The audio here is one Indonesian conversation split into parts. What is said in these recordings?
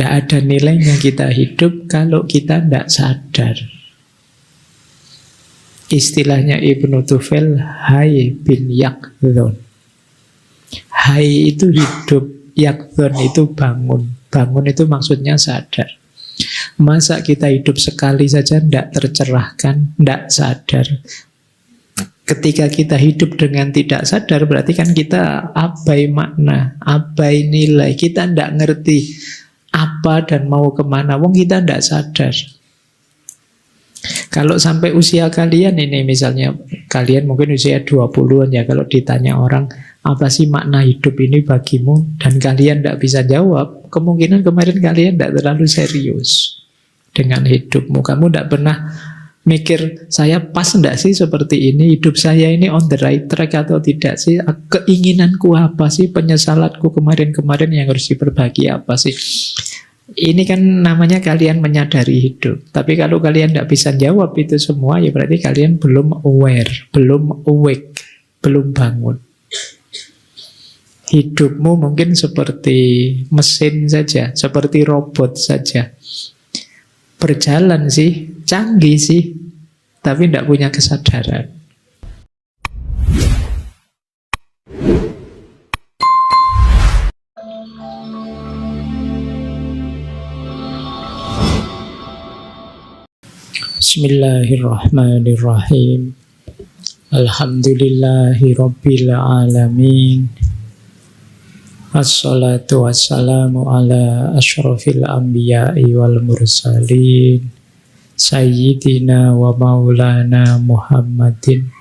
Tidak ada nilainya kita hidup kalau kita tidak sadar. Istilahnya Ibnu Tufel, Hay bin yakdhon. Hay itu hidup, yakdhon itu bangun. Bangun itu maksudnya sadar. Masa kita hidup sekali saja tidak tercerahkan, tidak sadar. Ketika kita hidup dengan tidak sadar, berarti kan kita abai makna, abai nilai. Kita tidak ngerti apa dan mau kemana. Wong kita tidak sadar. Kalau sampai usia kalian ini, misalnya kalian mungkin usia 20-an ya, kalau ditanya orang, apa sih makna hidup ini bagimu? Dan kalian tidak bisa jawab, kemungkinan kemarin kalian tidak terlalu serius dengan hidupmu. Kamu tidak pernah mikir, saya pas enggak sih seperti ini? Hidup saya ini on the right track atau tidak sih? Keinginanku apa sih? Penyesalanku kemarin-kemarin yang harus diperbaiki apa sih? Ini kan namanya kalian menyadari hidup. Tapi kalau kalian tidak bisa jawab itu semua, ya berarti kalian belum aware, belum awake, belum bangun. Hidupmu mungkin seperti mesin saja, seperti robot saja. Berjalan sih, canggih sih, tapi tidak punya kesadaran. Bismillahirrahmanirrahim. Alhamdulillahi rabbil alamin. Assalatu wassalamu ala asyrafil anbiya'i wal mursalin Sayyidina wa maulana Muhammadin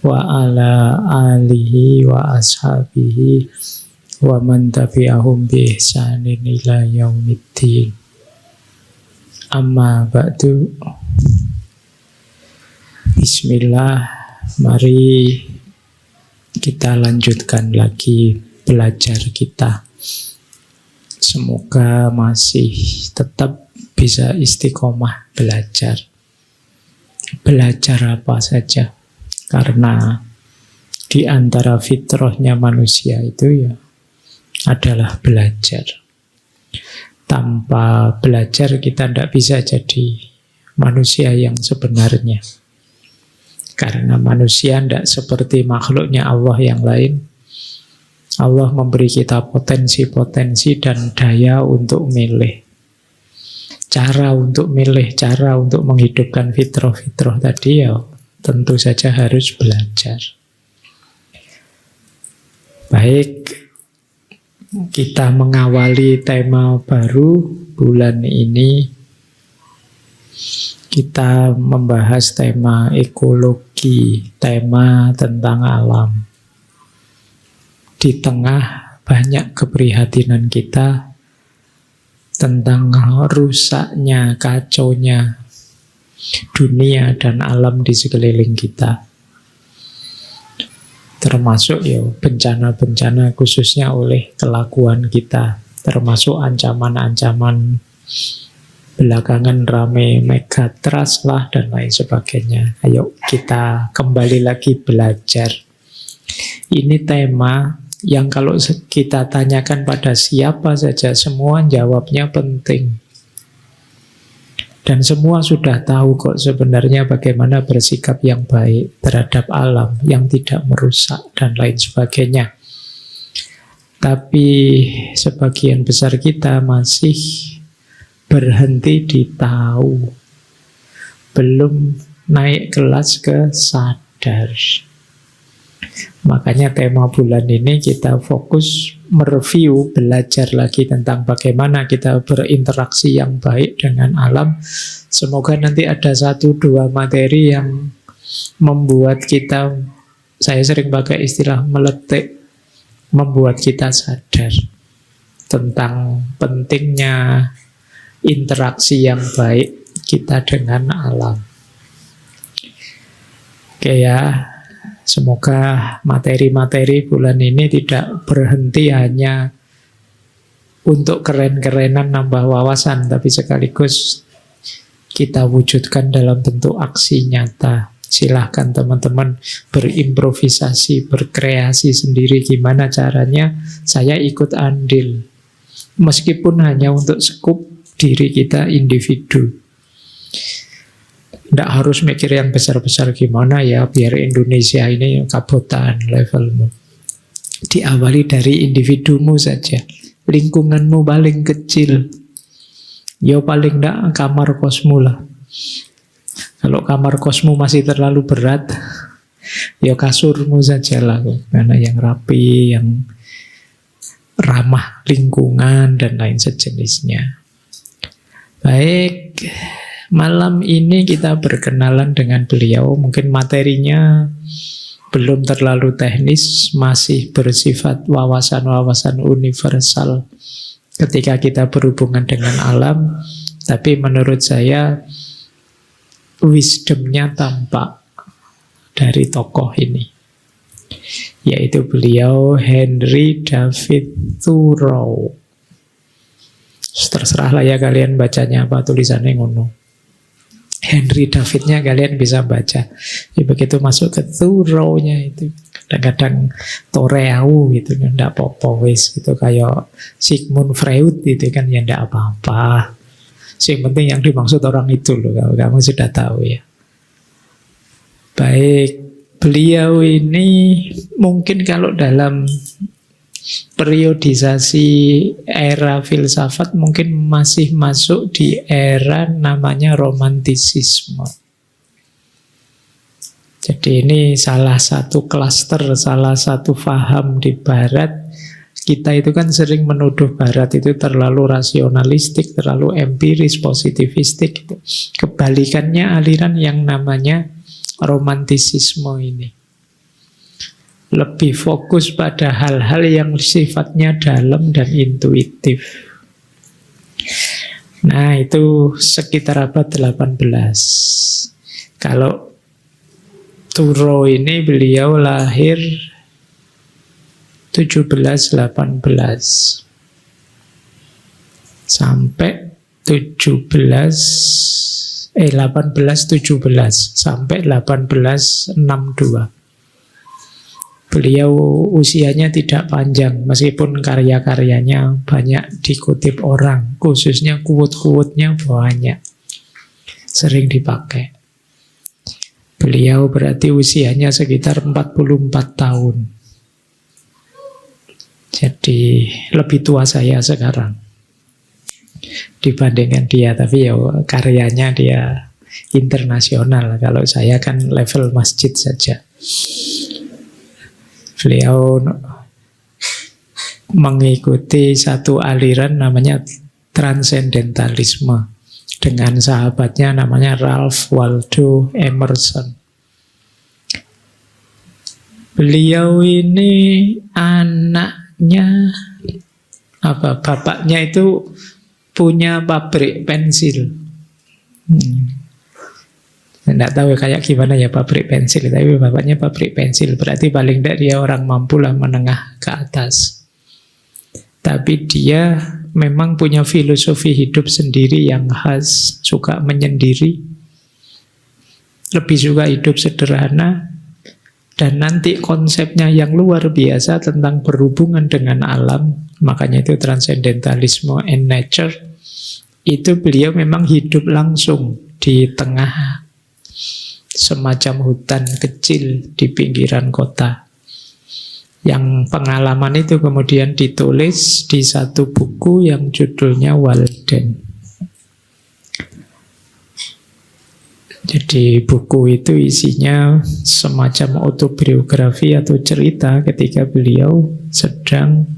wa ala alihi wa ashabihi wa man tabi'ahum bi ihsanin ila yaumiddin. Amma ba'du. Bismillah, mari kita lanjutkan lagi belajar kita. Semoga masih tetap bisa istiqomah belajar. Belajar apa saja. Karena di antara fitrahnya manusia itu ya adalah belajar. Tanpa belajar kita tidak bisa jadi manusia yang sebenarnya. Karena manusia tidak seperti makhluknya Allah yang lain. Allah memberi kita potensi-potensi dan daya untuk milih. Cara untuk milih, cara untuk menghidupkan fitrah-fitrah tadi ya tentu saja harus belajar. Baik, kita mengawali tema baru bulan ini. Kita membahas tema ekologi, tema tentang alam. Di tengah banyak keprihatinan kita tentang rusaknya, kacaunya dunia dan alam di sekeliling kita. Termasuk ya bencana-bencana khususnya oleh kelakuan kita. Termasuk ancaman-ancaman belakangan rame megatrust lah dan lain sebagainya. Ayo kita kembali lagi belajar. Ini tema yang kalau kita tanyakan pada siapa saja, semua jawabnya penting. Dan semua sudah tahu kok sebenarnya bagaimana bersikap yang baik terhadap alam, yang tidak merusak dan lain sebagainya. Tapi sebagian besar kita masih berhenti di tahu, belum naik kelas ke sadar. Makanya tema bulan ini kita fokus mereview, belajar lagi tentang bagaimana kita berinteraksi yang baik dengan alam. Semoga nanti ada 1-2 materi yang membuat kita, saya sering pakai istilah meletik, membuat kita sadar tentang pentingnya interaksi yang baik kita dengan alam. Oke ya, semoga materi-materi bulan ini tidak berhenti hanya untuk keren-kerenan nambah wawasan, tapi sekaligus kita wujudkan dalam bentuk aksi nyata. Silahkan teman-teman berimprovisasi, berkreasi sendiri gimana caranya saya ikut andil Meskipun hanya untuk skup diri kita individu. Tidak harus mikir yang besar-besar gimana ya biar Indonesia ini kabotan levelmu. Diawali dari individumu saja. Lingkunganmu paling kecil, ya paling tidak kamar kosmu lah. Kalau kamar kosmu masih terlalu berat, ya kasurmu saja lah. Karena yang rapi, yang ramah lingkungan, dan lain sejenisnya. Baik, malam ini kita berkenalan dengan beliau. Mungkin materinya belum terlalu teknis, masih bersifat wawasan-wawasan universal ketika kita berhubungan dengan alam. Tapi menurut saya wisdomnya tampak dari tokoh ini, yaitu beliau Henry David Thoreau. Terserahlah ya kalian bacanya apa, tulisannya ngono. Henry Davidnya kalian bisa baca. Ya, begitu masuk ke Thoreau-nya itu kadang-kadang Thoreau gitu, ndak apa-apa wis itu kayak Sigmund Freud itu kan ya ndak apa-apa. Yang penting yang dimaksud orang itu loh, kalau kamu sudah tahu ya. Baik, beliau ini mungkin kalau dalam periodisasi era filsafat mungkin masih masuk di era namanya romantisisme. Jadi ini salah satu klaster, salah satu faham di barat. Kita itu kan sering menuduh barat itu terlalu rasionalistik, terlalu empiris, positivistik. Kebalikannya aliran yang namanya romantisisme ini lebih fokus pada hal-hal yang sifatnya dalam dan intuitif. Nah, itu sekitar abad 18. Kalau Thoreau ini beliau lahir 1718 sampai 1817 sampai 1862. Beliau usianya tidak panjang, meskipun karya-karyanya banyak dikutip orang, khususnya quote-quote-nya banyak, sering dipakai. Beliau berarti usianya sekitar 44 tahun. Jadi lebih tua saya sekarang dibandingkan dia, tapi ya karyanya dia internasional. Kalau saya kan level masjid saja. Beliau mengikuti satu aliran namanya transendentalisme dengan sahabatnya namanya Ralph Waldo Emerson. Beliau ini anaknya bapaknya itu punya pabrik pensil. Tidak tahu kayak gimana ya pabrik pensil, tapi bapaknya pabrik pensil, berarti paling tidak dia orang mampu lah, menengah ke atas. Tapi dia memang punya filosofi hidup sendiri yang khas, suka menyendiri, lebih suka hidup sederhana, dan nanti konsepnya yang luar biasa tentang berhubungan dengan alam, makanya itu transcendentalisme and nature. Itu beliau memang hidup langsung di tengah semacam hutan kecil di pinggiran kota. Yang pengalaman itu kemudian ditulis di satu buku yang judulnya Walden. Jadi buku itu isinya semacam autobiografi atau cerita ketika beliau sedang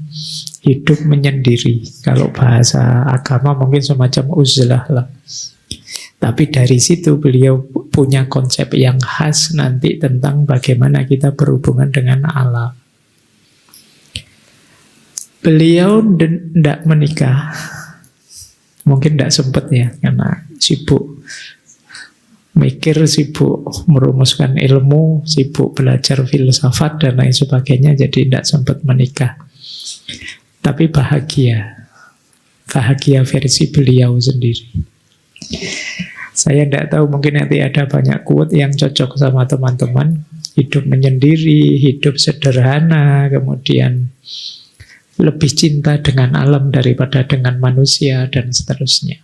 hidup menyendiri. Kalau bahasa agama mungkin semacam uzlah lah. Tapi dari situ beliau punya konsep yang khas nanti tentang bagaimana kita berhubungan dengan alam. Beliau tidak menikah. Mungkin tidak sempat ya, karena sibuk mikir, sibuk merumuskan ilmu, sibuk belajar filsafat dan lain sebagainya, jadi tidak sempat menikah. Tapi bahagia versi beliau sendiri. Saya tidak tahu, mungkin nanti ada banyak quote yang cocok sama teman-teman. Hidup menyendiri, hidup sederhana, kemudian lebih cinta dengan alam daripada dengan manusia, dan seterusnya.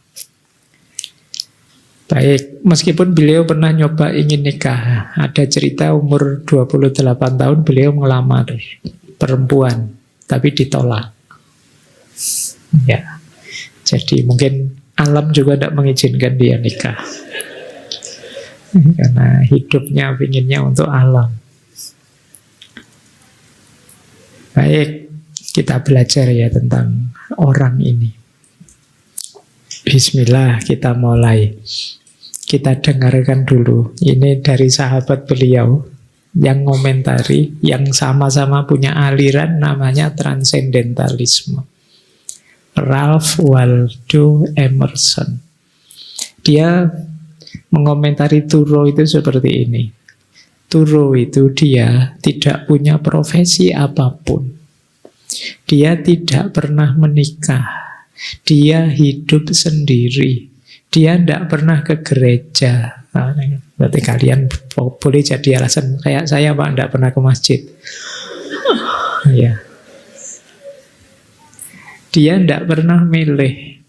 Baik, meskipun beliau pernah nyoba ingin nikah, ada cerita umur 28 tahun beliau melamar perempuan, tapi ditolak. Ya, jadi mungkin alam juga tidak mengizinkan dia nikah. Karena hidupnya pinginnya untuk alam. Baik, kita belajar ya tentang orang ini. Bismillah, kita mulai. Kita dengarkan dulu. Ini dari sahabat beliau yang ngomentari, yang sama-sama punya aliran namanya transendentalisme. Ralph Waldo Emerson. Dia mengomentari Thoreau itu seperti ini. Thoreau itu dia tidak punya profesi apapun. Dia tidak pernah menikah. Dia hidup sendiri. Dia tidak pernah ke gereja. Nah, berarti kalian boleh jadi alasan kayak saya, Pak, tidak pernah ke masjid. Ya. Dia tidak pernah milih.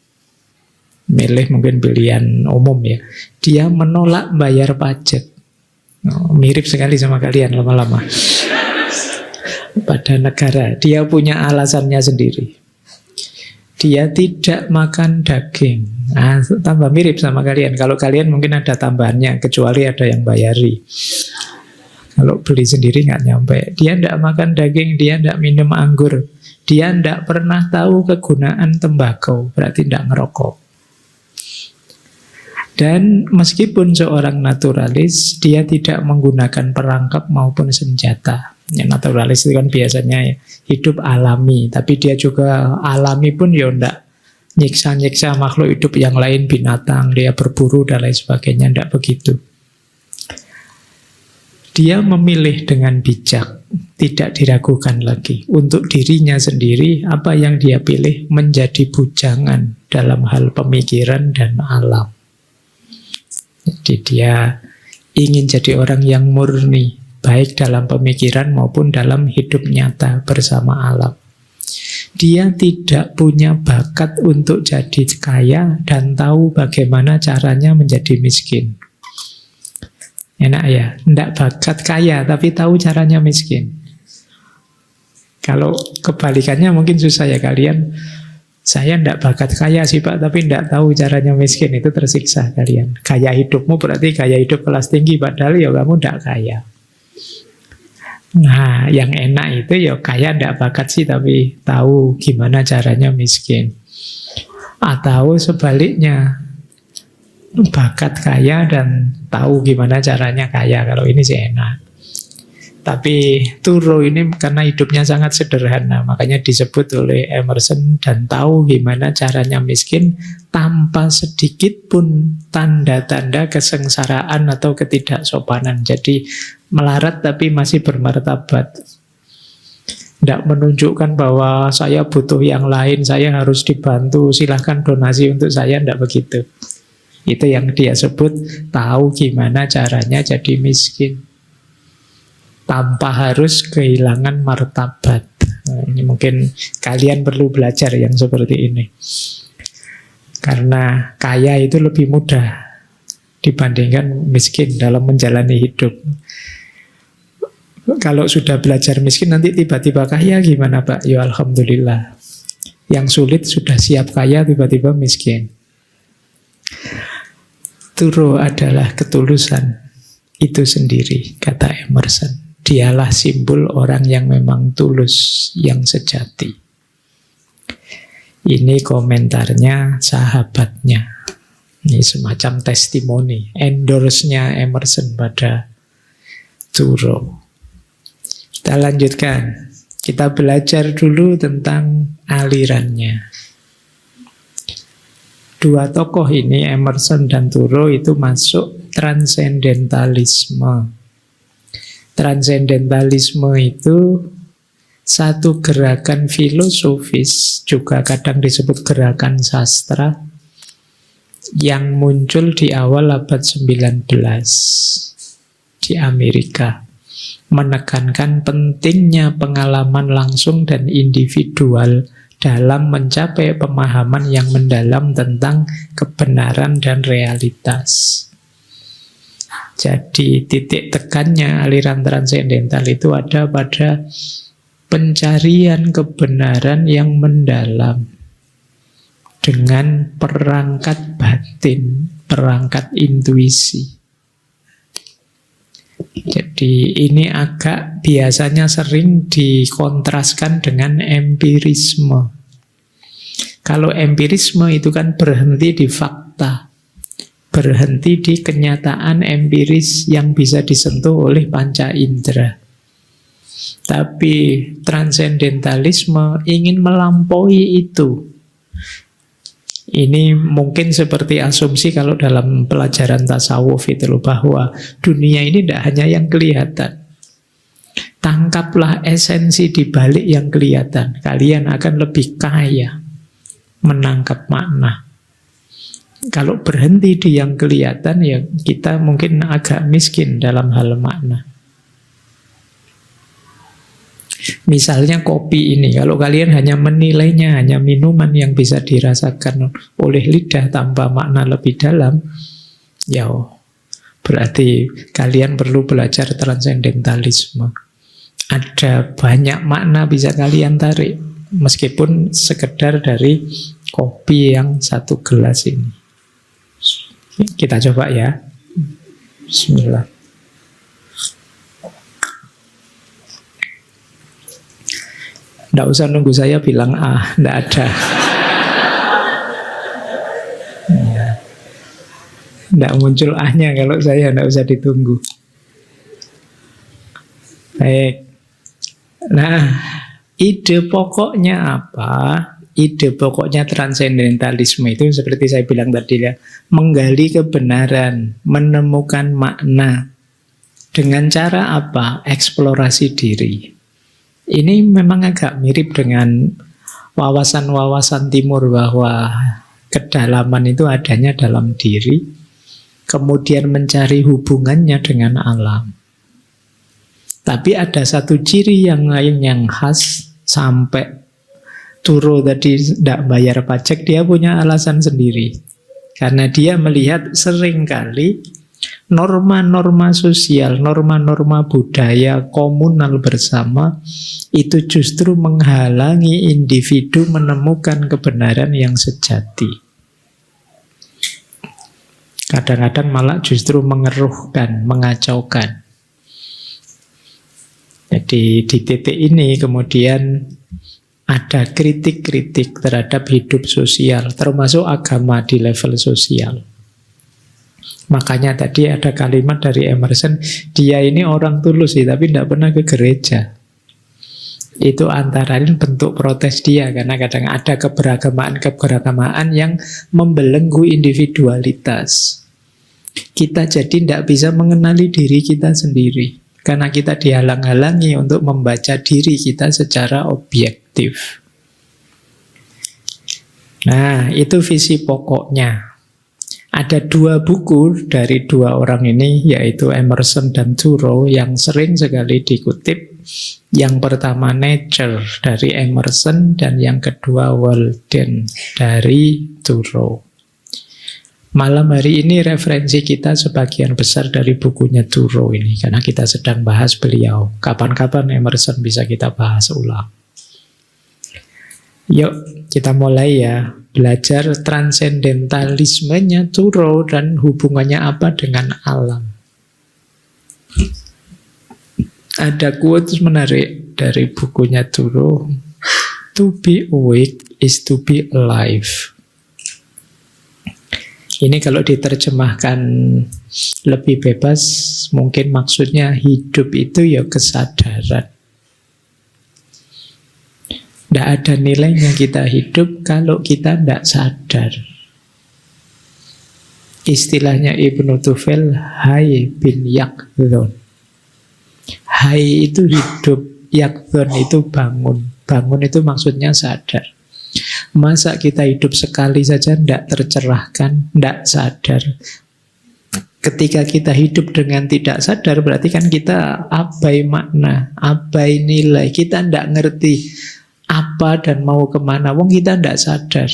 Milih mungkin pilihan umum ya. Dia menolak bayar pajak. Mirip sekali sama kalian lama-lama. Pada negara. Dia punya alasannya sendiri. Dia tidak makan daging. Nah, tambah mirip sama kalian. Kalau kalian mungkin ada tambahannya, kecuali ada yang bayari. Kalau beli sendiri nggak nyampe. Dia tidak makan daging, dia tidak minum anggur. Dia tidak pernah tahu kegunaan tembakau, berarti tidak ngerokok. Dan meskipun seorang naturalis, dia tidak menggunakan perangkap maupun senjata. Ya, naturalis itu kan biasanya hidup alami, tapi dia juga alami pun ya enggak nyiksa-nyiksa makhluk hidup yang lain, binatang, dia berburu dan lain sebagainya, enggak begitu. Dia memilih dengan bijak, tidak diragukan lagi. Untuk dirinya sendiri, apa yang dia pilih menjadi bujangan dalam hal pemikiran dan alam. Jadi dia ingin jadi orang yang murni, baik dalam pemikiran maupun dalam hidup nyata bersama alam. Dia tidak punya bakat untuk jadi kaya dan tahu bagaimana caranya menjadi miskin. Enak ya, tidak bakat kaya tapi tahu caranya miskin. Kalau kebalikannya mungkin susah ya kalian. Saya tidak bakat kaya sih Pak, tapi tidak tahu caranya miskin, itu tersiksa kalian. Gaya hidupmu berarti gaya hidup kelas tinggi, padahal ya kamu tidak kaya. Nah, yang enak itu ya kaya tidak bakat sih, tapi tahu gimana caranya miskin. Atau sebaliknya, bakat kaya dan tahu gimana caranya kaya. Kalau ini sih enak. Tapi Thoreau ini karena hidupnya sangat sederhana, makanya disebut oleh Emerson dan tahu gimana caranya miskin tanpa sedikit pun tanda-tanda kesengsaraan atau ketidaksopanan. Jadi melarat tapi masih bermartabat. Tidak menunjukkan bahwa saya butuh yang lain, saya harus dibantu, silahkan donasi untuk saya, tidak begitu. Itu yang dia sebut tahu gimana caranya jadi miskin tanpa harus kehilangan martabat. Nah, ini mungkin kalian perlu belajar yang seperti ini. Karena kaya itu lebih mudah dibandingkan miskin dalam menjalani hidup. Kalau sudah belajar miskin nanti tiba-tiba kaya gimana Pak? Ya Alhamdulillah. Yang sulit sudah siap kaya tiba-tiba miskin. Thoreau adalah ketulusan itu sendiri, kata Emerson. Dialah simbol orang yang memang tulus, yang sejati. Ini komentarnya sahabatnya. Ini semacam testimoni, endorse-nya Emerson pada Thoreau. Kita lanjutkan. Kita belajar dulu tentang alirannya. Dua tokoh ini, Emerson dan Thoreau, itu masuk transendentalisme. Transendentalisme itu satu gerakan filosofis, juga kadang disebut gerakan sastra, yang muncul di awal abad 19 di Amerika. menekankan pentingnya pengalaman langsung dan individual dalam mencapai pemahaman yang mendalam tentang kebenaran dan realitas. Jadi titik tekannya aliran transendental itu ada pada pencarian kebenaran yang mendalam dengan perangkat batin, perangkat intuisi. Jadi ini agak biasanya sering dikontraskan dengan empirisme. Kalau empirisme itu kan berhenti di fakta, berhenti di kenyataan empiris yang bisa disentuh oleh panca indera. Tapi transendentalisme ingin melampaui itu. Ini mungkin seperti asumsi kalau dalam pelajaran tasawuf itu loh, bahwa dunia ini tidak hanya yang kelihatan. Tangkaplah esensi di balik yang kelihatan. Kalian akan lebih kaya menangkap makna. Kalau berhenti di yang kelihatan, ya kita mungkin agak miskin dalam hal makna. Misalnya kopi ini, kalau kalian hanya menilainya, hanya minuman yang bisa dirasakan oleh lidah tanpa makna lebih dalam, ya berarti kalian perlu belajar transendentalisme. Ada banyak makna bisa kalian tarik, meskipun sekedar dari kopi yang satu gelas ini. Kita coba ya. Bismillah. Nggak usah nunggu saya bilang nggak ada. Nggak muncul ahnya kalau saya, nggak usah ditunggu. Baik. Nah, ide pokoknya apa? Ide pokoknya transendentalisme itu seperti saya bilang tadi ya, menggali kebenaran, menemukan makna. Dengan cara apa? Eksplorasi diri. Ini memang agak mirip dengan wawasan-wawasan timur bahwa kedalaman itu adanya dalam diri, kemudian mencari hubungannya dengan alam. Tapi ada satu ciri yang lain yang khas, sampai Thoreau tadi tidak bayar pajak, dia punya alasan sendiri. Karena dia melihat seringkali norma-norma sosial, norma-norma budaya komunal bersama itu justru menghalangi individu menemukan kebenaran yang sejati. Kadang-kadang malah justru mengeruhkan, mengacaukan. Jadi di titik ini kemudian ada kritik-kritik terhadap hidup sosial, termasuk agama di level sosial. Makanya tadi ada kalimat dari Emerson, dia ini orang tulus sih, tapi tidak pernah ke gereja. Itu antara lain bentuk protes dia, karena kadang ada keberagamaan yang membelenggu individualitas. Kita jadi tidak bisa mengenali diri kita sendiri, karena kita dihalang-halangi untuk membaca diri kita secara objektif. Nah, itu visi pokoknya. Ada dua buku dari dua orang ini, yaitu Emerson dan Thoreau, yang sering sekali dikutip. Yang pertama Nature dari Emerson, dan yang kedua Walden dari Thoreau. Malam hari ini referensi kita sebagian besar dari bukunya Thoreau ini, karena kita sedang bahas beliau. Kapan-kapan Emerson bisa kita bahas ulang. Yuk kita mulai ya. Belajar transendentalismenya Thoreau dan hubungannya apa dengan alam. Ada quotes menarik dari bukunya Thoreau. To be awake is to be alive. Ini kalau diterjemahkan lebih bebas, mungkin maksudnya hidup itu ya kesadaran. Tidak ada nilainya kita hidup kalau kita tidak sadar. Istilahnya Ibnu Tufel, Hay bin Yaqdhon. Hay itu hidup, Yaqdhon itu bangun. Bangun itu maksudnya sadar. Masa kita hidup sekali saja tidak tercerahkan, tidak sadar. Ketika kita hidup dengan tidak sadar, berarti kan kita abai makna, abai nilai. Kita tidak ngerti apa dan mau kemana. Wong kita tidak sadar.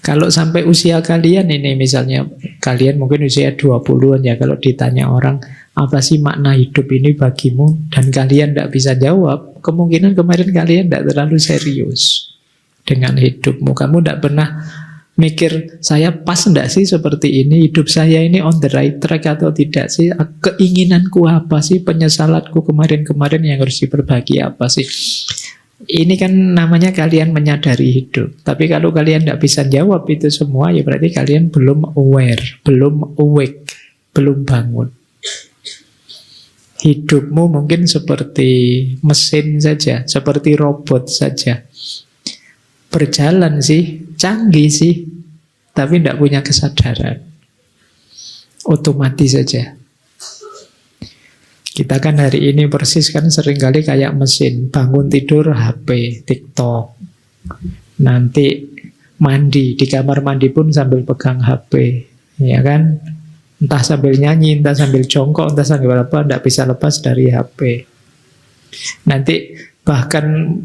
Kalau sampai usia kalian ini, misalnya kalian mungkin usia 20-an ya, kalau ditanya orang, apa sih makna hidup ini bagimu? Dan kalian tidak bisa jawab, kemungkinan kemarin kalian tidak terlalu serius dengan hidupmu. Kamu tidak pernah mikir, saya pas enggak sih seperti ini? Hidup saya ini on the right track atau tidak sih? Keinginanku apa sih? Penyesalanku kemarin-kemarin yang harus diperbaiki apa sih? Ini kan namanya kalian menyadari hidup. Tapi kalau kalian tidak bisa jawab itu semua, ya berarti kalian belum aware, belum awake, belum bangun. Hidupmu mungkin seperti mesin saja, seperti robot saja. Berjalan sih, canggih sih, tapi tidak punya kesadaran. Otomatis saja. Kita kan hari ini persis kan seringkali kayak mesin. Bangun tidur HP, TikTok. Nanti mandi, di kamar mandi pun sambil pegang HP. Ya kan? Entah sambil nyanyi, entah sambil jongkok, entah sambil apa, tidak bisa lepas dari HP. Nanti bahkan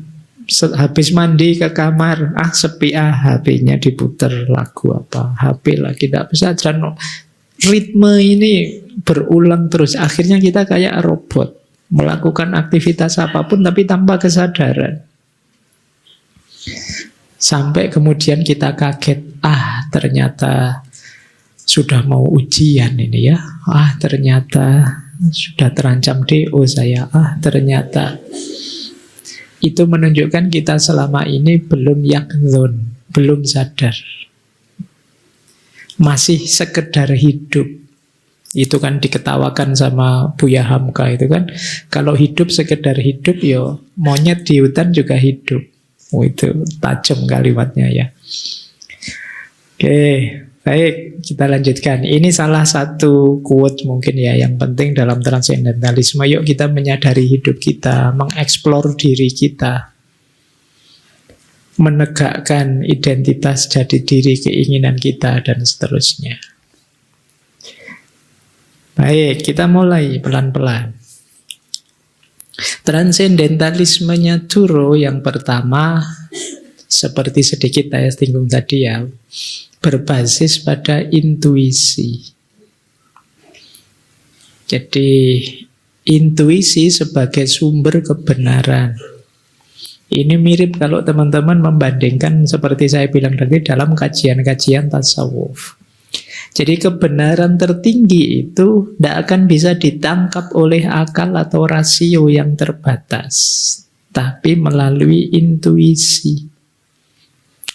habis mandi ke kamar, sepi HP-nya diputer lagu apa, HP lagi, tidak bisa jalan. Ritme ini berulang terus. Akhirnya kita kayak robot, melakukan aktivitas apapun tapi tanpa kesadaran. Sampai kemudian kita kaget, ternyata sudah mau ujian ini ya. Ternyata sudah terancam DO saya. Ternyata itu menunjukkan kita selama ini belum yakzon, belum sadar. Masih sekedar hidup. Itu kan diketawakan sama Buya Hamka itu kan. Kalau hidup sekedar hidup, ya monyet di hutan juga hidup. Itu tajam kalimatnya ya. Oke, baik, kita lanjutkan. Ini salah satu quote mungkin ya yang penting dalam transendentalisme. Yuk kita menyadari hidup kita, mengeksplor diri kita, menegakkan identitas jati diri, keinginan kita, dan seterusnya. Baik, kita mulai pelan-pelan. Transendentalismenya Thoreau yang pertama, seperti sedikit saya singgung tadi ya, berbasis pada intuisi. Jadi, intuisi sebagai sumber kebenaran. Ini mirip kalau teman-teman membandingkan seperti saya bilang tadi dalam kajian-kajian tasawuf. Jadi kebenaran tertinggi itu tidak akan bisa ditangkap oleh akal atau rasio yang terbatas, tapi melalui intuisi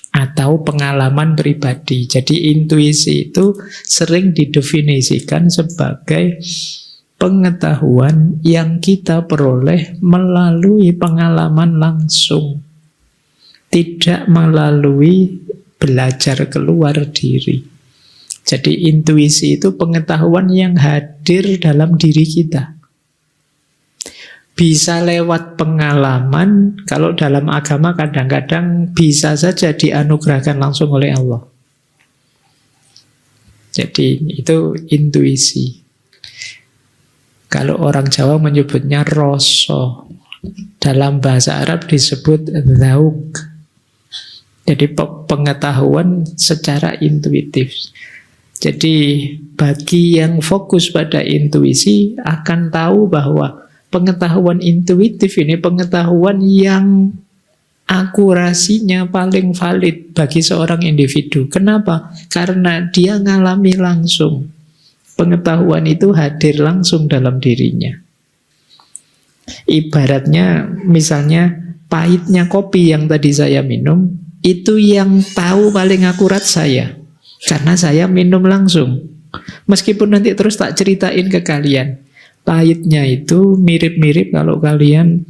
atau pengalaman pribadi. Jadi intuisi itu sering didefinisikan sebagai pengetahuan yang kita peroleh melalui pengalaman langsung, tidak melalui belajar keluar diri. Jadi intuisi itu pengetahuan yang hadir dalam diri kita. Bisa lewat pengalaman, kalau dalam agama kadang-kadang bisa saja dianugerahkan langsung oleh Allah. Jadi itu intuisi. Kalau orang Jawa menyebutnya roso. Dalam bahasa Arab disebut zauk. Jadi pengetahuan secara intuitif. Jadi bagi yang fokus pada intuisi akan tahu bahwa pengetahuan intuitif ini pengetahuan yang akurasinya paling valid bagi seorang individu. Kenapa? Karena dia ngalami langsung. Pengetahuan itu hadir langsung dalam dirinya. Ibaratnya misalnya pahitnya kopi yang tadi saya minum, itu yang tahu paling akurat saya. Karena saya minum langsung. Meskipun nanti terus tak ceritain ke kalian. Pahitnya itu mirip-mirip kalau kalian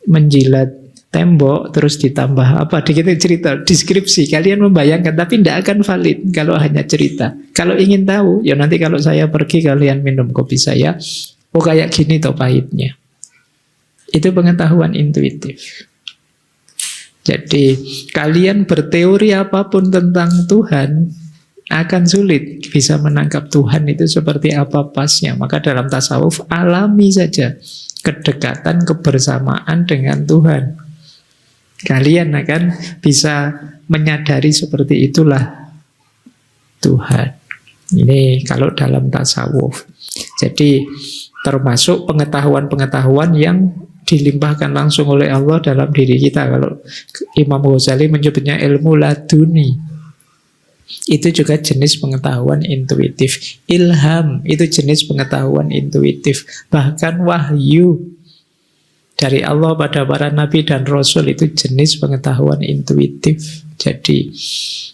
menjilat tembok terus ditambah apa dikit cerita deskripsi, kalian membayangkan tapi tidak akan valid kalau hanya cerita. Kalau ingin tahu ya nanti kalau saya pergi kalian minum kopi saya, oh kayak gini toh pahitnya. Itu pengetahuan intuitif. Jadi kalian berteori apapun tentang Tuhan, akan sulit bisa menangkap Tuhan itu seperti apa pasnya. Maka dalam tasawuf alami saja kedekatan kebersamaan dengan Tuhan. Kalian akan bisa menyadari seperti itulah Tuhan. Ini kalau dalam tasawuf. Jadi termasuk pengetahuan-pengetahuan yang dilimpahkan langsung oleh Allah dalam diri kita. Kalau Imam Ghazali menyebutnya ilmu laduni, itu juga jenis pengetahuan intuitif. Ilham itu jenis pengetahuan intuitif. Bahkan wahyu dari Allah pada para nabi dan rasul itu jenis pengetahuan intuitif. Jadi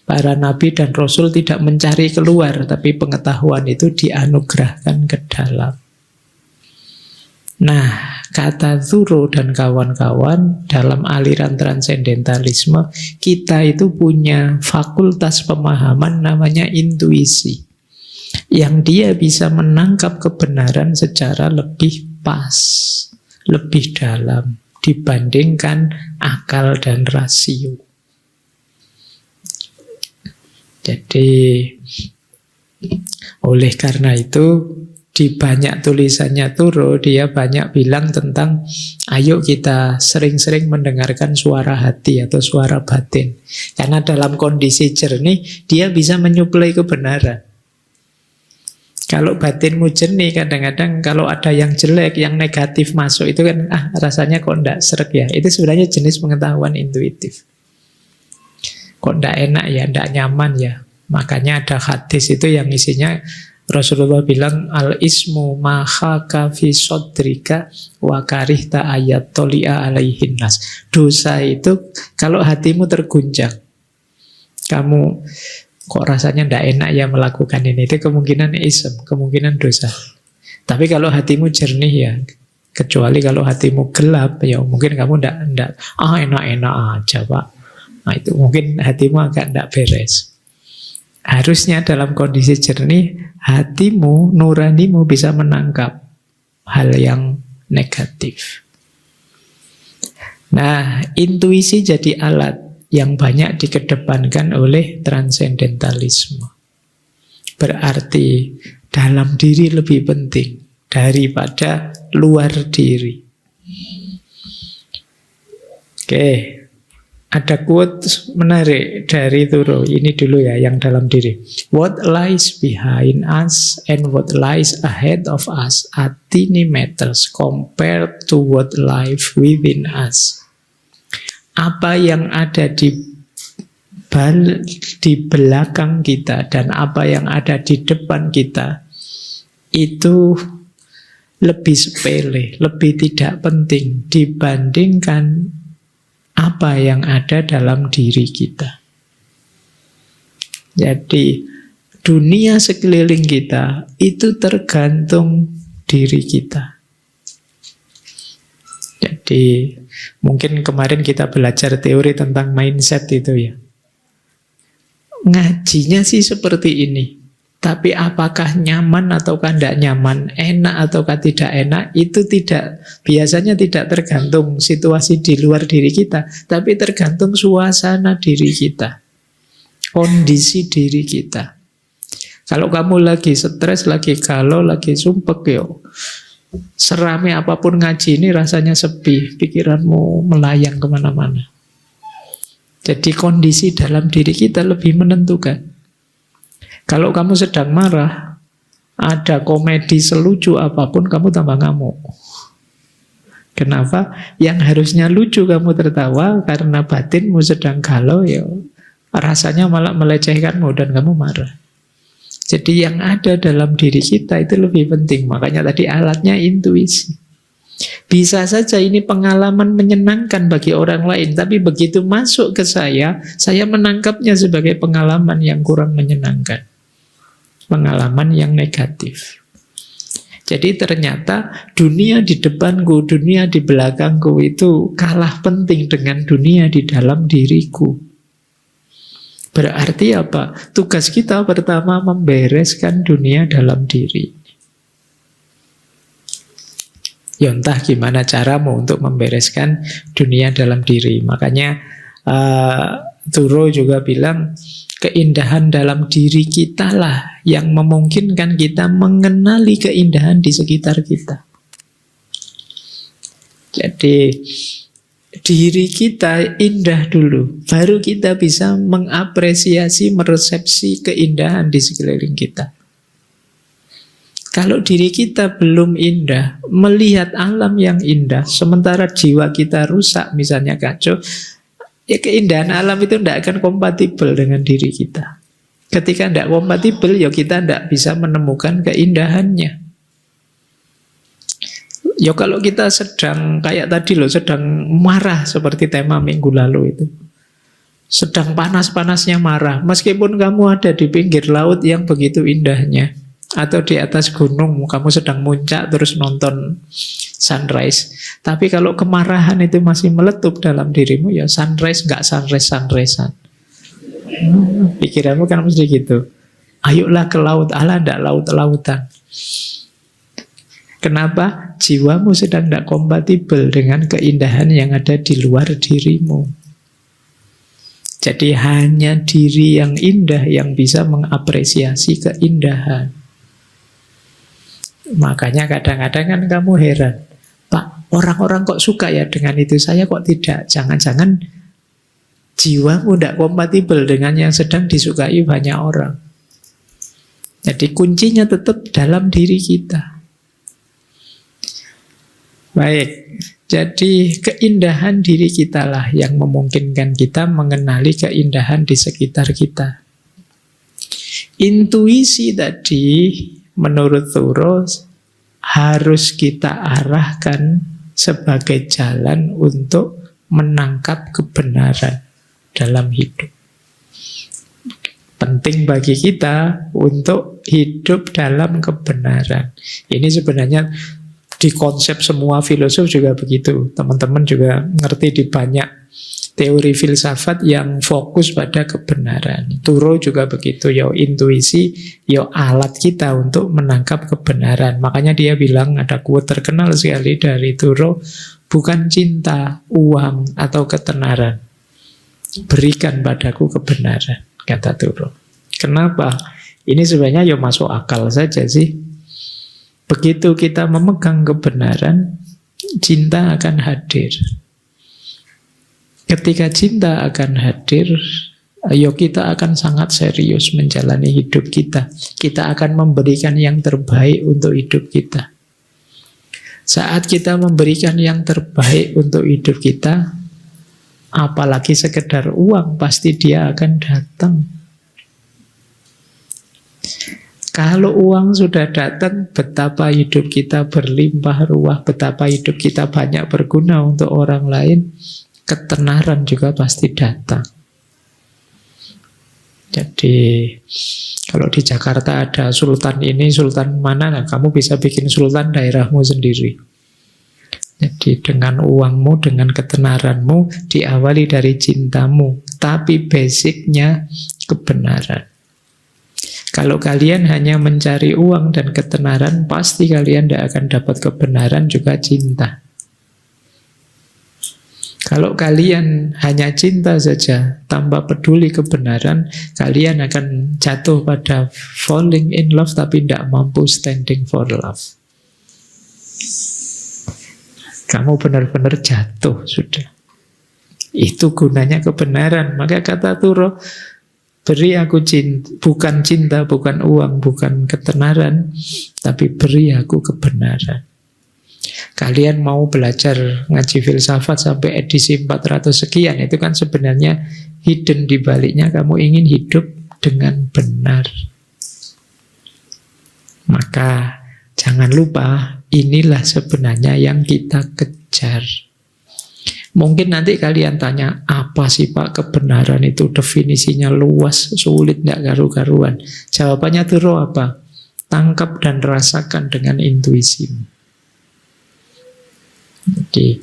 para nabi dan rasul tidak mencari keluar, tapi pengetahuan itu dianugerahkan ke dalam. Nah, kata Thoreau dan kawan-kawan dalam aliran transendentalisme, kita itu punya fakultas pemahaman namanya intuisi, yang dia bisa menangkap kebenaran secara lebih pas, lebih dalam dibandingkan akal dan rasio. Jadi oleh karena itu di banyak tulisannya Thoreau dia banyak bilang tentang ayo kita sering-sering mendengarkan suara hati atau suara batin. Karena dalam kondisi jernih dia bisa menyuplai kebenaran. Kalau batinmu jernih, kadang-kadang kalau ada yang jelek, yang negatif masuk itu kan rasanya kok enggak sreg ya. Itu sebenarnya jenis pengetahuan intuitif. Kok enggak enak ya, enggak nyaman ya. Makanya ada hadis itu yang isinya Rasulullah bilang al-ismu ma khaka fi sodrika wa karihta ayat tolia alaihin nas. Dosa itu kalau hatimu terguncang, kamu kok rasanya ndak enak ya melakukan ini, itu kemungkinan ism, kemungkinan dosa. Tapi kalau hatimu jernih ya, kecuali kalau hatimu gelap ya mungkin kamu ndak enak-enak aja Pak. Nah itu mungkin hatimu agak ndak beres. Harusnya dalam kondisi jernih, hatimu, nuranimu bisa menangkap hal yang negatif. Nah, intuisi jadi alat yang banyak dikedepankan oleh transendentalisme. Berarti dalam diri lebih penting daripada luar diri. Oke. Ada quote menarik dari Thoreau. Ini dulu ya, yang dalam diri. What lies behind us and what lies ahead of us are tiny matters compared to what lies within us. Apa yang ada di belakang kita dan apa yang ada di depan kita itu lebih sepele, lebih tidak penting dibandingkan apa yang ada dalam diri kita. Jadi dunia sekeliling kita itu tergantung diri kita. Jadi mungkin kemarin kita belajar teori tentang mindset itu ya. Ngajinya sih seperti ini. Tapi apakah nyaman ataukah tidak nyaman, enak ataukah tidak enak, itu biasanya tidak tergantung situasi di luar diri kita, tapi tergantung suasana diri kita, kondisi diri kita. Kalau kamu lagi stres, lagi galau, lagi sumpek, serame apapun ngaji ini rasanya sepi, pikiranmu melayang kemana-mana. Jadi kondisi dalam diri kita lebih menentukan. Kalau kamu sedang marah, ada komedi selucu apapun, kamu tambah ngamuk. Kenapa? Yang harusnya lucu kamu tertawa, karena batinmu sedang galau, rasanya malah melecehkanmu dan kamu marah. Jadi yang ada dalam diri kita itu lebih penting. Makanya tadi alatnya intuisi. Bisa saja ini pengalaman menyenangkan bagi orang lain, tapi begitu masuk ke saya menangkapnya sebagai pengalaman yang kurang menyenangkan. Pengalaman yang negatif. Jadi ternyata dunia di depanku, dunia di belakangku itu kalah penting dengan dunia di dalam diriku. Berarti apa? Tugas kita pertama membereskan dunia dalam diri. Ya entah gimana caramu untuk membereskan dunia dalam diri. Makanya Thoreau juga bilang, keindahan dalam diri kita lah yang memungkinkan kita mengenali keindahan di sekitar kita. Jadi diri kita indah dulu, baru kita bisa mengapresiasi, meresepsi keindahan di sekeliling kita. Kalau diri kita belum indah, melihat alam yang indah, sementara jiwa kita rusak, misalnya kacau, ya keindahan alam itu tidak akan kompatibel dengan diri kita. Ketika tidak kompatibel, ya kita tidak bisa menemukan keindahannya. Ya kalau kita sedang, kayak tadi loh, sedang marah seperti tema minggu lalu itu. Sedang panas-panasnya marah, meskipun kamu ada di pinggir laut yang begitu indahnya, atau di atas gunung, kamu sedang muncak terus nonton sunrise. Tapi kalau kemarahan itu masih meletup dalam dirimu, ya sunrise nggak sunrise-sunrisean. Pikiranmu kan mesti gitu. Ayolah ke laut, Allah ndak laut-lautan. Kenapa? Jiwamu sedang tidak kompatibel dengan keindahan yang ada di luar dirimu. Jadi hanya diri yang indah yang bisa mengapresiasi keindahan. Makanya kadang-kadang kan kamu heran, Pak, orang-orang kok suka ya dengan itu, saya kok tidak? Jangan-jangan jiwamu tidak kompatibel dengan yang sedang disukai banyak orang. Jadi kuncinya tetap dalam diri kita. Baik, jadi keindahan diri kita lah yang memungkinkan kita mengenali keindahan di sekitar kita. Intuisi tadi menurut Thoreau harus kita arahkan sebagai jalan untuk menangkap kebenaran dalam hidup. Penting bagi kita untuk hidup dalam kebenaran. Ini sebenarnya di konsep semua filosof juga begitu. Teman-teman juga ngerti di banyak teori filsafat yang fokus pada kebenaran. Thoreau juga begitu. Yo intuisi, yo alat kita untuk menangkap kebenaran. Makanya dia bilang, ada quote terkenal sekali dari Thoreau, bukan cinta, uang, atau ketenaran, berikan padaku kebenaran, kata Thoreau. Kenapa? Ini sebenarnya yo masuk akal saja sih. Begitu kita memegang kebenaran, cinta akan hadir. Ketika cinta akan hadir, ayo kita akan sangat serius menjalani hidup kita. Kita akan memberikan yang terbaik untuk hidup kita. Saat kita memberikan yang terbaik untuk hidup kita, apalagi sekedar uang, pasti dia akan datang. Kalau uang sudah datang, betapa hidup kita berlimpah ruah, betapa hidup kita banyak berguna untuk orang lain, ketenaran juga pasti datang. Jadi kalau di Jakarta ada sultan ini, sultan mana, nah, kamu bisa bikin sultan daerahmu sendiri. Jadi dengan uangmu, dengan ketenaranmu, diawali dari cintamu, tapi basicnya kebenaran. Kalau kalian hanya mencari uang dan ketenaran, pasti kalian tidak akan dapat kebenaran juga cinta. Kalau kalian hanya cinta saja, tanpa peduli kebenaran, kalian akan jatuh pada falling in love, tapi tidak mampu standing for love. Kamu benar-benar jatuh sudah. Itu gunanya kebenaran. Maka kata Thoreau, beri aku cinta, bukan uang, bukan ketenaran, tapi beri aku kebenaran. Kalian mau belajar ngaji filsafat sampai edisi 400 sekian, itu kan sebenarnya hidden di baliknya, kamu ingin hidup dengan benar. Maka jangan lupa, inilah sebenarnya yang kita kejar. Mungkin nanti kalian tanya, apa sih Pak kebenaran itu? Definisinya luas, sulit, tidak karu-karuan. Jawabannya Thoreau apa? Tangkap dan rasakan dengan intuisimu. Jadi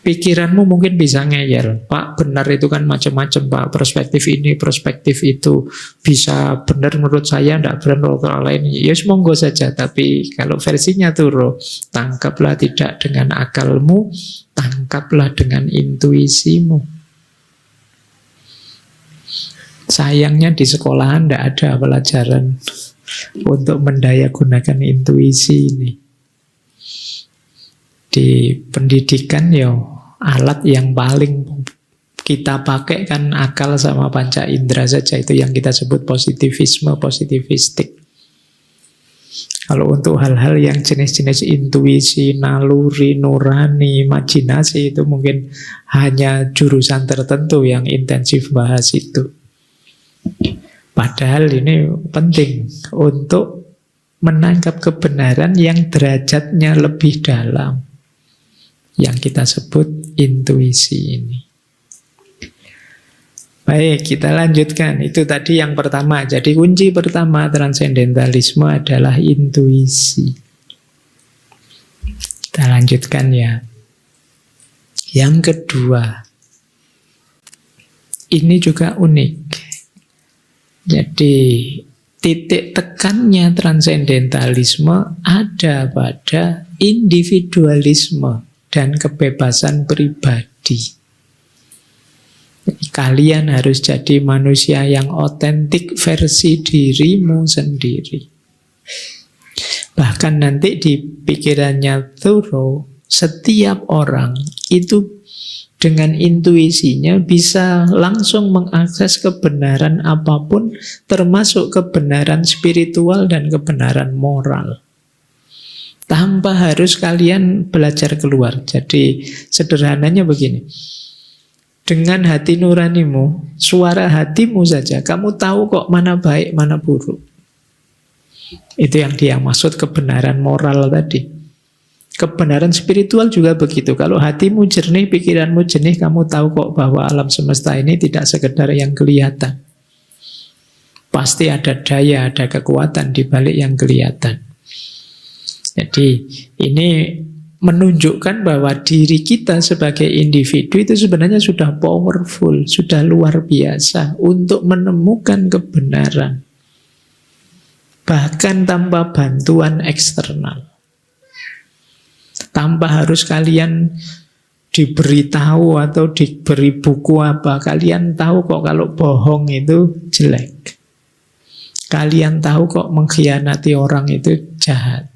pikiranmu mungkin bisa ngeyel, Pak benar itu kan macam-macam Pak, perspektif ini, perspektif itu, bisa benar menurut saya, tidak benar menurut orang lain. Ya monggo saja, tapi kalau versinya Thoreau, tangkaplah tidak dengan akalmu, tangkaplah dengan intuisimu. Sayangnya di sekolahan tidak ada pelajaran untuk mendayagunakan intuisi ini. Di pendidikan ya alat yang paling kita pakai kan akal sama panca indera saja. Itu yang kita sebut positivisme, positivistik. Kalau untuk hal-hal yang jenis-jenis intuisi, naluri, nurani, imajinasi, itu mungkin hanya jurusan tertentu yang intensif bahas itu. Padahal ini penting untuk menangkap kebenaran yang derajatnya lebih dalam, yang kita sebut intuisi ini. Baik, kita lanjutkan. Itu tadi yang pertama. Jadi kunci pertama transendentalisme adalah intuisi. Kita lanjutkan ya. Yang kedua, ini juga unik. Jadi titik tekannya transendentalisme ada pada individualisme dan kebebasan pribadi. Jadi, kalian harus jadi manusia yang otentik versi dirimu sendiri. Bahkan nanti di pikirannya Thoreau, setiap orang itu dengan intuisinya bisa langsung mengakses kebenaran apapun, termasuk kebenaran spiritual dan kebenaran moral, tanpa harus kalian belajar keluar. Jadi sederhananya begini, dengan hati nuranimu, suara hatimu saja, kamu tahu kok mana baik, mana buruk. Itu yang dia maksud kebenaran moral tadi. Kebenaran spiritual juga begitu. Kalau hatimu jernih, pikiranmu jernih, kamu tahu kok bahwa alam semesta ini tidak sekedar yang kelihatan. Pasti ada daya, ada kekuatan di balik yang kelihatan. Jadi ini menunjukkan bahwa diri kita sebagai individu itu sebenarnya sudah powerful, sudah luar biasa untuk menemukan kebenaran. Bahkan tanpa bantuan eksternal. Tanpa harus kalian diberitahu atau diberi buku apa. Kalian tahu kok kalau bohong itu jelek. Kalian tahu kok mengkhianati orang itu jahat.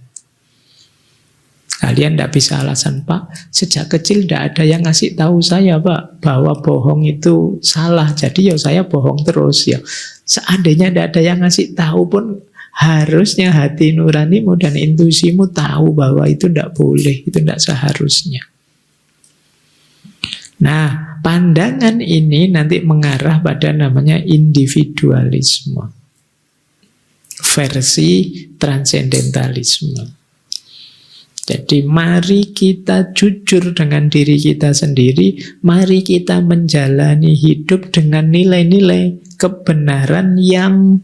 Kalian tidak bisa alasan, Pak, sejak kecil tidak ada yang ngasih tahu saya, Pak, bahwa bohong itu salah. Jadi ya saya bohong terus. Ya, seandainya tidak ada yang ngasih tahu pun, harusnya hati nuranimu dan intuisimu tahu bahwa itu tidak boleh, itu tidak seharusnya. Nah, pandangan ini nanti mengarah pada namanya individualisme versi transendentalisme. Jadi mari kita jujur dengan diri kita sendiri, mari kita menjalani hidup dengan nilai-nilai kebenaran yang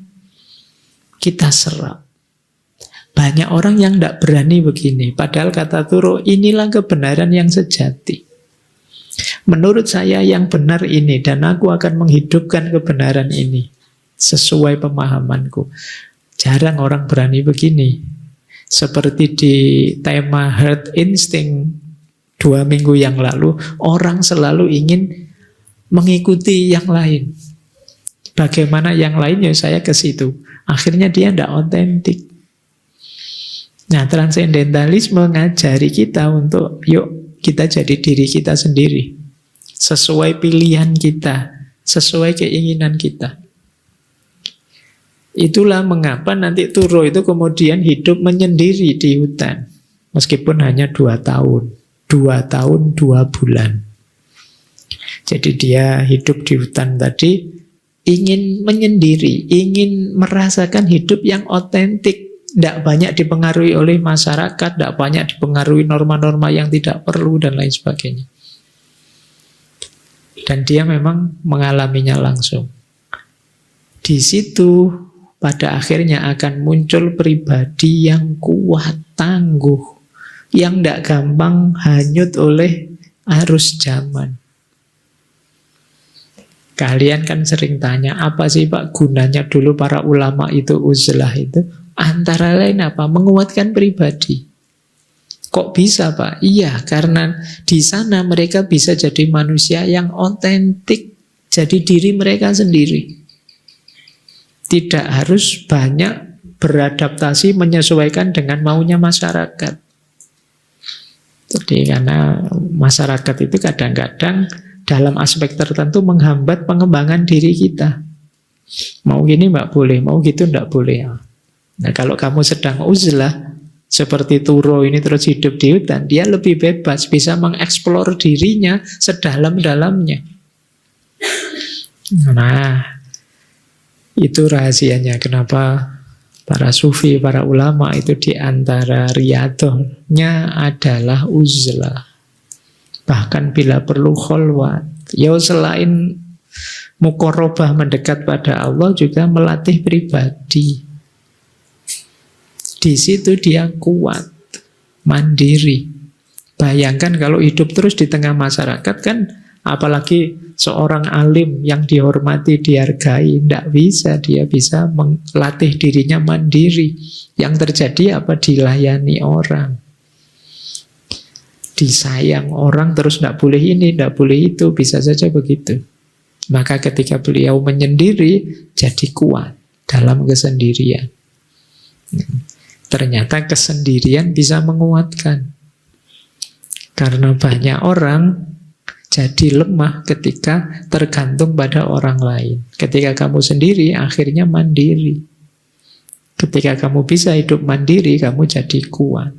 kita serap. Banyak orang yang tidak berani begini. Padahal kata Thoreau, inilah kebenaran yang sejati. Menurut saya yang benar ini, dan aku akan menghidupkan kebenaran ini sesuai pemahamanku. Jarang orang berani begini. Seperti di tema Herd Instinct 2 minggu yang lalu, orang selalu ingin mengikuti yang lain. Bagaimana yang lain, ya saya ke situ. Akhirnya dia tidak otentik. Nah, transendentalisme mengajari kita untuk yuk kita jadi diri kita sendiri. Sesuai pilihan kita, sesuai keinginan kita. Itulah mengapa nanti Thoreau itu kemudian hidup menyendiri di hutan. Meskipun hanya 2 tahun. 2 tahun, 2 bulan. Jadi dia hidup di hutan tadi, ingin menyendiri, ingin merasakan hidup yang otentik, tidak banyak dipengaruhi oleh masyarakat, tidak banyak dipengaruhi norma-norma yang tidak perlu dan lain sebagainya. Dan dia memang mengalaminya langsung. Di situ pada akhirnya akan muncul pribadi yang kuat, tangguh, yang tidak gampang hanyut oleh arus zaman. Kalian kan sering tanya, apa sih Pak gunanya dulu para ulama itu uzlah itu? Antara lain apa? Menguatkan pribadi. Kok bisa Pak? Iya, karena di sana mereka bisa jadi manusia yang otentik, jadi diri mereka sendiri. Tidak harus banyak beradaptasi menyesuaikan dengan maunya masyarakat. Jadi karena masyarakat itu kadang-kadang dalam aspek tertentu menghambat pengembangan diri kita. Mau gini mbak boleh, mau gitu ndak boleh. Nah kalau kamu sedang uzlah seperti Turo ini terus hidup di hutan, dia lebih bebas, bisa mengeksplor dirinya sedalam-dalamnya. Nah, itu rahasianya kenapa para sufi, para ulama itu diantara riyadohnya adalah uzlah. Bahkan bila perlu kholwat. Ya selain mukorobah mendekat pada Allah juga melatih pribadi. Di situ dia kuat, mandiri. Bayangkan kalau hidup terus di tengah masyarakat kan, apalagi seorang alim yang dihormati, dihargai, tidak bisa. Dia bisa melatih dirinya mandiri. Yang terjadi apa? Dilayani orang. Disayang orang terus tidak boleh ini, tidak boleh itu. Bisa saja begitu. Maka ketika beliau menyendiri, jadi kuat dalam kesendirian. Ternyata kesendirian bisa menguatkan. Karena banyak orang jadi lemah ketika tergantung pada orang lain. Ketika kamu sendiri, akhirnya mandiri. Ketika kamu bisa hidup mandiri, kamu jadi kuat.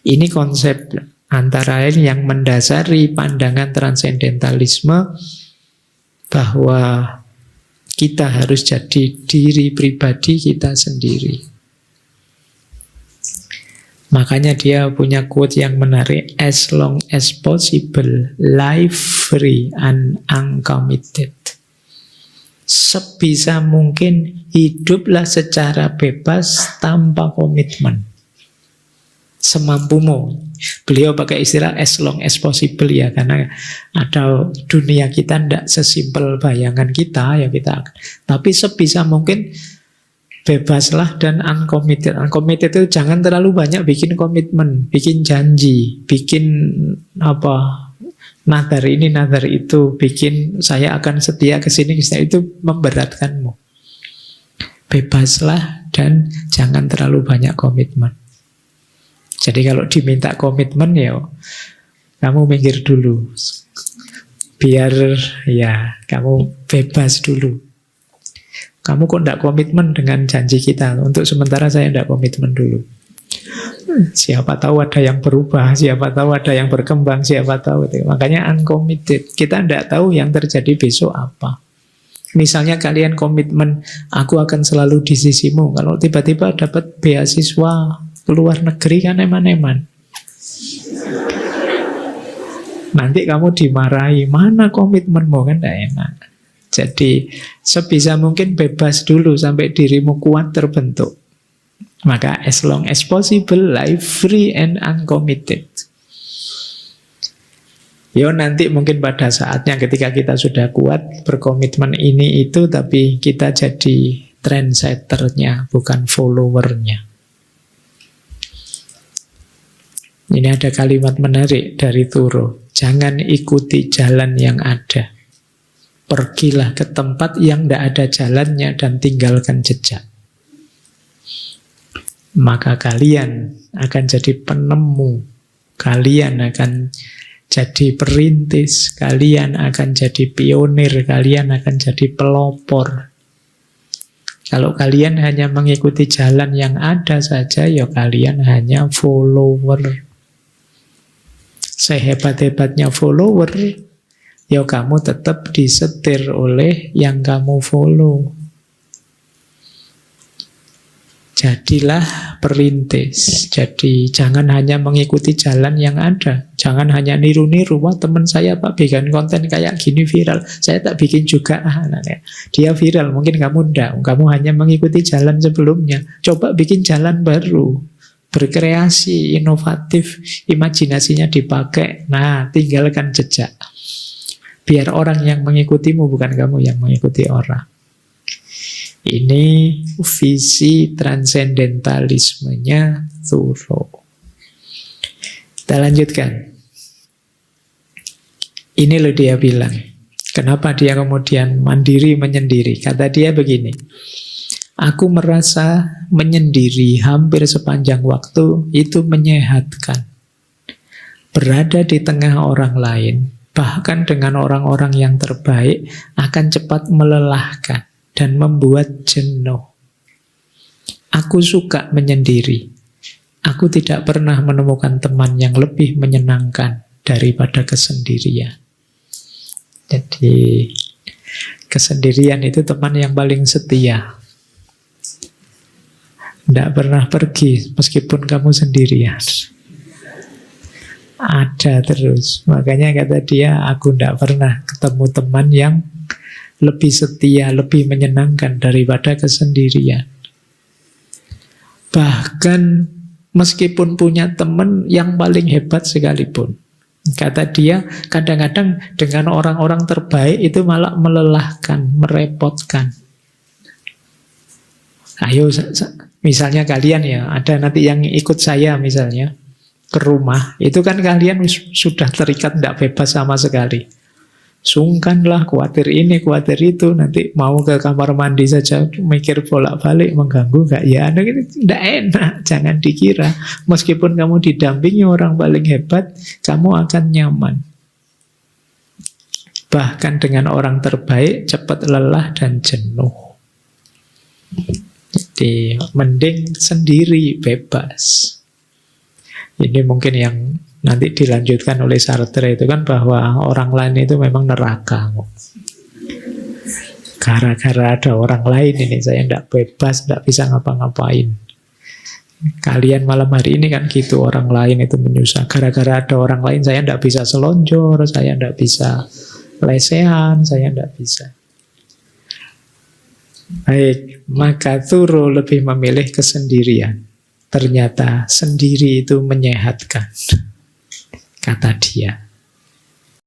Ini konsep antara lain yang mendasari pandangan transendentalisme bahwa kita harus jadi diri pribadi kita sendiri. Makanya dia punya quote yang menarik, as long as possible, live free and uncommitted. Sebisa mungkin hiduplah secara bebas tanpa komitmen. Semampumu. Beliau pakai istilah as long as possible ya, karena ada dunia kita tidak sesimpel bayangan kita ya kita. Tapi sebisa mungkin bebaslah dan uncommitted. Uncommitted itu jangan terlalu banyak bikin komitmen, bikin janji, bikin nadar ini, nadar itu, bikin saya akan setia ke sini, itu memberatkanmu. Bebaslah dan jangan terlalu banyak komitmen. Jadi kalau diminta komitmen ya kamu minggir dulu. Biar ya kamu bebas dulu. Kamu kok tidak komitmen dengan janji kita? Untuk sementara saya tidak komitmen dulu. Siapa tahu ada yang berubah, siapa tahu ada yang berkembang, siapa tahu. Makanya uncommitted. Kita tidak tahu yang terjadi besok apa. Misalnya kalian komitmen, aku akan selalu di sisimu. Kalau tiba-tiba dapat beasiswa ke luar negeri kan eman-eman. Nanti kamu dimarahi, mana komitmenmu, kan tidak enak. Jadi sebisa mungkin bebas dulu sampai dirimu kuat terbentuk. Maka as long as possible, live free and uncommitted. Yo nanti mungkin pada saatnya ketika kita sudah kuat berkomitmen ini itu, tapi kita jadi trendsetternya, bukan followernya. Ini ada kalimat menarik dari Turo. Jangan ikuti jalan yang ada. Pergilah ke tempat yang tidak ada jalannya dan tinggalkan jejak. Maka kalian akan jadi penemu. Kalian akan jadi perintis. Kalian akan jadi pionir. Kalian akan jadi pelopor. Kalau kalian hanya mengikuti jalan yang ada saja, ya kalian hanya follower. Sehebat-hebatnya follower, ya kamu tetap disetir oleh yang kamu follow. Jadilah perintis. Jadi jangan hanya mengikuti jalan yang ada. Jangan hanya niru-niru. Wah teman saya Pak bikin konten kayak gini viral, saya tak bikin juga. Dia viral, mungkin kamu enggak. Kamu hanya mengikuti jalan sebelumnya. Coba bikin jalan baru. Berkreasi, inovatif, imajinasinya dipakai. Nah, tinggalkan jejak. Biar orang yang mengikutimu, bukan kamu yang mengikuti orang. Ini visi transendentalismenya Turo. Kita lanjutkan. Ini loh dia bilang. Kenapa dia kemudian mandiri menyendiri? Kata dia begini. Aku merasa menyendiri hampir sepanjang waktu, itu menyehatkan. Berada di tengah orang lain, bahkan dengan orang-orang yang terbaik, akan cepat melelahkan dan membuat jenuh. Aku suka menyendiri. Aku tidak pernah menemukan teman yang lebih menyenangkan daripada kesendirian. Jadi, kesendirian itu teman yang paling setia. Tidak pernah pergi meskipun kamu sendirian. Ada terus. Makanya kata dia, aku tidak pernah ketemu teman yang lebih setia, lebih menyenangkan daripada kesendirian. Bahkan meskipun punya teman yang paling hebat sekalipun, kata dia, kadang-kadang dengan orang-orang terbaik itu malah melelahkan, merepotkan. Ayo, misalnya kalian ya, ada nanti yang ikut saya misalnya ke rumah, itu kan kalian sudah terikat, tidak bebas sama sekali. Sungkanlah, khawatir ini, khawatir itu, nanti mau ke kamar mandi saja mikir bolak-balik, mengganggu gak ya? Tidak enak, jangan dikira. Meskipun kamu didampingi orang paling hebat, kamu akan nyaman. Bahkan dengan orang terbaik, cepat lelah dan jenuh. Jadi, mending sendiri, bebas. Ini mungkin yang nanti dilanjutkan oleh Sartre itu kan, bahwa orang lain itu memang neraka. Gara-gara ada orang lain ini saya tidak bebas, tidak bisa ngapa-ngapain. Kalian malam hari ini kan gitu, orang lain itu menyusah. Gara-gara ada orang lain saya tidak bisa selonjor, saya tidak bisa lesehan, saya tidak bisa. Baik, maka Thoreau lebih memilih kesendirian. Ternyata sendiri itu menyehatkan, kata dia.